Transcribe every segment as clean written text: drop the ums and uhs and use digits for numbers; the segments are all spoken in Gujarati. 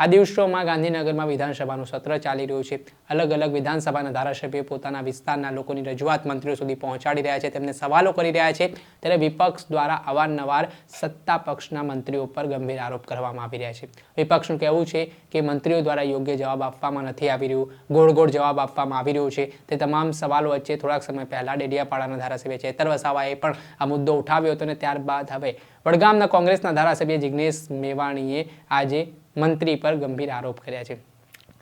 આ દિવસોમાં ગાંધીનગરમાં વિધાનસભાનું સત્ર ચાલી રહ્યું છે। અલગ અલગ વિધાનસભાના ધારાસભ્યો પોતાના વિસ્તારના લોકોની રજૂઆત મંત્રીઓ સુધી પહોંચાડી રહ્યા છે, તેમને સવાલો કરી રહ્યા છે। ત્યારે વિપક્ષ દ્વારા અવારનવાર સત્તા પક્ષના મંત્રીઓ પર ગંભીર આરોપ કરવામાં આવી રહ્યા છે। વિપક્ષનું કહેવું છે કે મંત્રીઓ દ્વારા યોગ્ય જવાબ આપવામાં નથી આવી રહ્યું, ગોળ ગોળ જવાબ આપવામાં આવી રહ્યો છે। તે તમામ સવાલો વચ્ચે થોડાક સમય પહેલા ડેડિયાપાડાના ધારાસભ્ય ચેતર વસાવાએ પણ આ મુદ્દો ઉઠાવ્યો હતો અને ત્યારબાદ હવે વડગામના કોંગ્રેસના ધારાસભ્ય જિગ્નેશ મેવાણીએ આજે મંત્રી પર ગંભીર આરોપ કર્યા છે।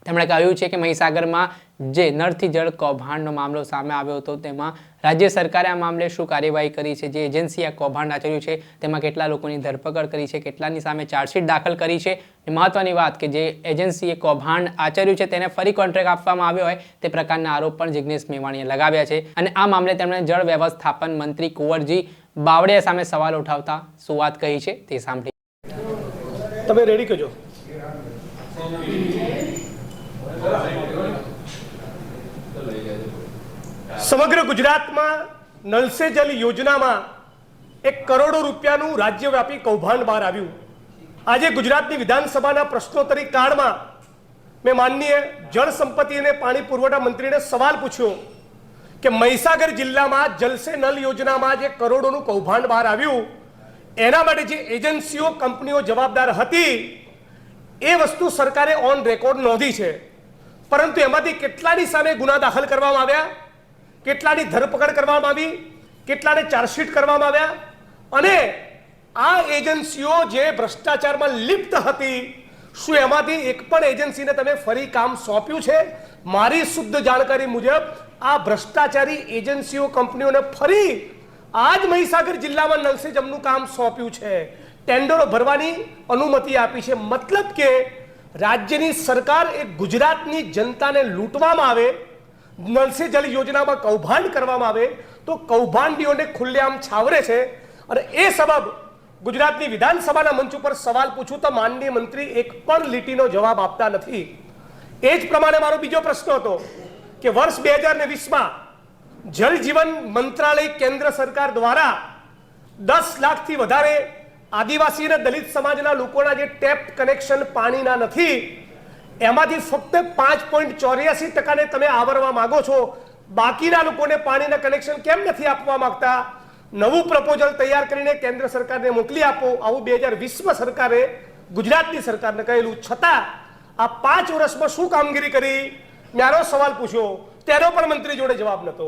તેમણે કહ્યું છે કે મહીસાગરમાં જે નળથી જળ કૌભાંડનો મામલો સામે આવ્યો હતો તેમાં રાજ્ય સરકારે આ મામલે શું કાર્યવાહી કરી છે, જે એજન્સીએ આ કૌભાંડ આચર્યું છે તેમાં કેટલા લોકોની ધરપકડ કરી છે, કેટલાની સામે ચાર્જશીટ દાખલ કરી છે। મહત્વની વાત કે જે એજન્સીએ કૌભાંડ આચર્યું છે તેને ફરી કોન્ટ્રાક્ટ આપવામાં આવ્યો હોય તે પ્રકારના આરોપ પણ જિગ્નેશ મેવાણીએ લગાવ્યા છે। અને આ મામલે તેમણે જળ વ્યવસ્થાપન મંત્રી કુંવરજી બાવળિયા સામે સવાલ ઉઠાવતા શું વાત કહી છે તે સાંભળી। તમે રેડી કરજો। સમગ્ર ગુજરાતમાં નળ સે જલ યોજનામાં 1 કરોડ રૂપિયાનું રાજ્યવ્યાપી કૌભાંડ બહાર આવ્યું। આજે ગુજરાતની વિધાનસભાના પ્રશ્નોત્તરી કાળમાં મેં માનનીય જળ સંપત્તિ અને પાણી પુરવઠા મંત્રીને સવાલ પૂછ્યો કે મહીસાગર જિલ્લામાં જલ સે નલ યોજનામાં જે કરોડોનું કૌભાંડ બહાર આવ્યું એના માટે જે એજન્સીઓ કંપનીઓ જવાબદાર હતી એ વસ્તુ સરકારે ઓન રેકોર્ડ નોંધી છે, પરંતુ એમાંથી કેટલાની સામે ગુના દાખલ કરવામાં આવ્યા, કેટલાની ધરપકડ કરવામાં આવી, કેટલાને ચાર્જશીટ કરવામાં આવ્યા, અને આ એજન્સીઓ જે ભ્રષ્ટાચારમાં લિપ્ત હતી શું એમાંથી એક પણ એજન્સીને તમે ફરી કામ સોંપ્યું છે? મારી શુદ્ધ જાણકારી મુજબ આ ભ્રષ્ટાચારી એજન્સીઓ કંપનીઓને ફરી આજ મહીસાગર જિલ્લામાં નળ સે જલનું કામ સોંપ્યું છે, ટેન્ડરો ભરવાની અનુમતિ આપી છે। મતલબ કે રાજ્યની સરકાર એ ગુજરાતની જનતાને લૂંટવામાં આવે, નળ સે જલ યોજનામાં કૌભાંડ કરવામાં આવે તો કૌભાંડીઓને ખુલ્લેઆમ છાવરે છે। અને એ સબબ ગુજરાતની વિધાનસભાના મંચ ઉપર સવાલ પૂછું તો માનનીય મંત્રી એક પણ લીટીનો જવાબ આપતા નથી। એ જ પ્રમાણે મારો બીજો પ્રશ્ન હતો કે વર્ષ 2020માં જલ જીવન મંત્રાલય કેન્દ્ર સરકાર દ્વારા 10 લાખથી વધારે આદિવાસી અને દલિત સમાજના લોકોના જે ટેપ કનેક્શન પાણીના નથી એમાંથી ફક્ત 5.84% તમે આવરવા માંગો છો, બાકીના લોકોને પાણીના કનેક્શન કેમ નથી આપવા માંગતા? નવું પ્રપોઝલ તૈયાર કરીને કેન્દ્ર સરકારને મોકલી આપો, આવું 2020માં સરકારે ગુજરાતની સરકારને કહેલું, છતાં આ 5 વર્ષમાં શું કામગીરી કરી? મારો સવાલ પૂછ્યો, તેનો પણ મંત્રી જોડે જવાબ નહોતો।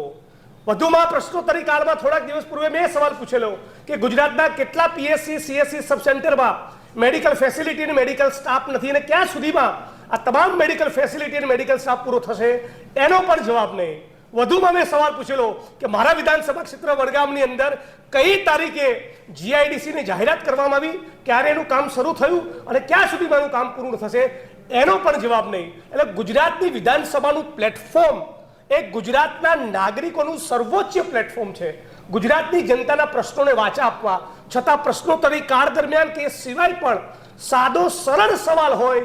વધુમાં પ્રશ્નોત્તરી કાળમાં થોડાક દિવસ પૂર્વે મેં સવાલ પૂછેલો કે ગુજરાતના કેટલા પીએસસી સીએસસી સબ સેન્ટરમાં મેડિકલ ફેસિલિટી અને મેડિકલ સ્ટાફ નથી અને ક્યાં સુધીમાં આ તમામ મેડિકલ ફેસિલિટી અને મેડિકલ સ્ટાફ પૂરો થશે? એનો પણ જવાબ નહીં। વધુમાં મેં સવાલ પૂછેલો કે મારા વિધાનસભા ક્ષેત્ર વડગામની અંદર કઈ તારીખે જીઆઈડીસીની જાહેરાત કરવામાં આવી, ક્યારે એનું કામ શરૂ થયું અને ક્યાં સુધીમાં એનું કામ પૂર્ણ થશે? એનો પણ જવાબ નહીં। એટલે ગુજરાતની વિધાનસભાનું પ્લેટફોર્મ એ ગુજરાતના નાગરિકોનું સર્વોચ્ચ પ્લેટફોર્મ છે, ગુજરાતની જનતાના પ્રશ્નોને વાચા આપવા, છતાં પ્રશ્નોત્તરી કાળ દરમિયાન કે સિવાય પણ સાદો સરળ સવાલ હોય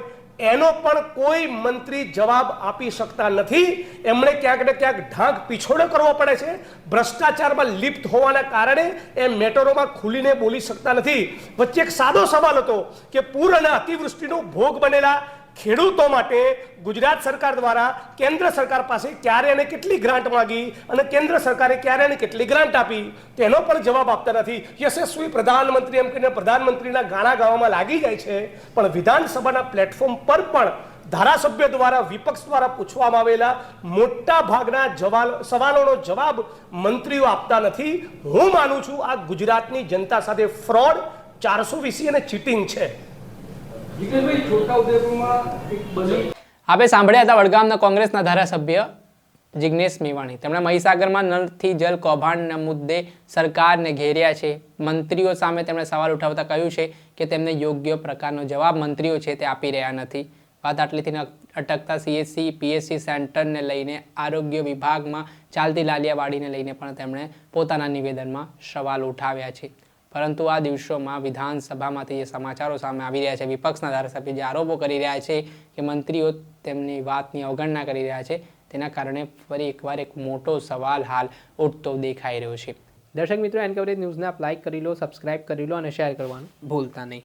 એનો પણ કોઈ મંત્રી જવાબ આપી શકતા નથી। એમણે ક્યાંક ને ક્યાંક ઢાંક પીછોડો કરવો પડે છે। ભ્રષ્ટાચારમાં લિપ્ત હોવાના કારણે એ મેટરોમાં ખુલીને બોલી શકતા નથી। વચ્ચે એક સાદો સવાલ હતો કે પૂર અને અતિવૃષ્ટિનો ભોગ બનેલા ખેડૂતો માટે ગુજરાત સરકાર દ્વારા કેન્દ્ર સરકાર પાસે ક્યારે અને કેટલી ગ્રાન્ટ માંગી અને કેન્દ્ર સરકારે ક્યારે અને કેટલી ગ્રાન્ટ આપી, તેનો પણ જવાબ આપતા નથી। યશસ્વી પ્રધાનમંત્રી એમ કહીને પ્રધાનમંત્રીના ગાણા ગાવામાં લાગી જાય છે, પણ વિધાનસભાના પ્લેટફોર્મ પર પણ ધારાસભ્ય દ્વારા વિપક્ષ દ્વારા પૂછવામાં આવેલા મોટા ભાગના સવાલોનો જવાબ મંત્રીઓ આપતા નથી। હું માનું છું આ ગુજરાતની જનતા સાથે ફ્રોડ, 420 અને ચીટિંગ છે। આપણે સાંભળ્યા હતા વડગામના કોંગ્રેસના ધારાસભ્ય જિગ્નેશ મેવાણી। તેમણે મહીસાગરમાં નળથી જલ કૌભાંડના મુદ્દે સરકારને ઘેર્યા છે। મંત્રીઓ સામે તેમણે સવાલ ઉઠાવતા કહ્યું છે કે તેમને યોગ્ય પ્રકારનો જવાબ મંત્રીઓ છે તે આપી રહ્યા નથી। વાત આટલીથી અટકતા સીએસસી પીએસસી સેન્ટરને લઈને આરોગ્ય વિભાગમાં ચાલતી લાલિયાવાડીને લઈને પણ તેમણે પોતાના નિવેદનમાં સવાલ ઉઠાવ્યા છે। પરંતુ આ દિવસોમાં વિધાનસભામાંથી જે સમાચારો સામે આવી રહ્યા છે, વિપક્ષના ધારાસભ્ય જે આરોપો કરી રહ્યા છે કે મંત્રીઓ તેમની વાતની અવગણના કરી રહ્યા છે, તેના કારણે ફરી એકવાર એક મોટો સવાલ હાલ ઉઠતો દેખાઈ રહ્યો છે। દર્શક મિત્રો, એન કવરેજ ન્યૂઝને આપ લાઇક કરી લો, સબસ્ક્રાઇબ કરી લો અને શેર કરવાનું ભૂલતા નહીં।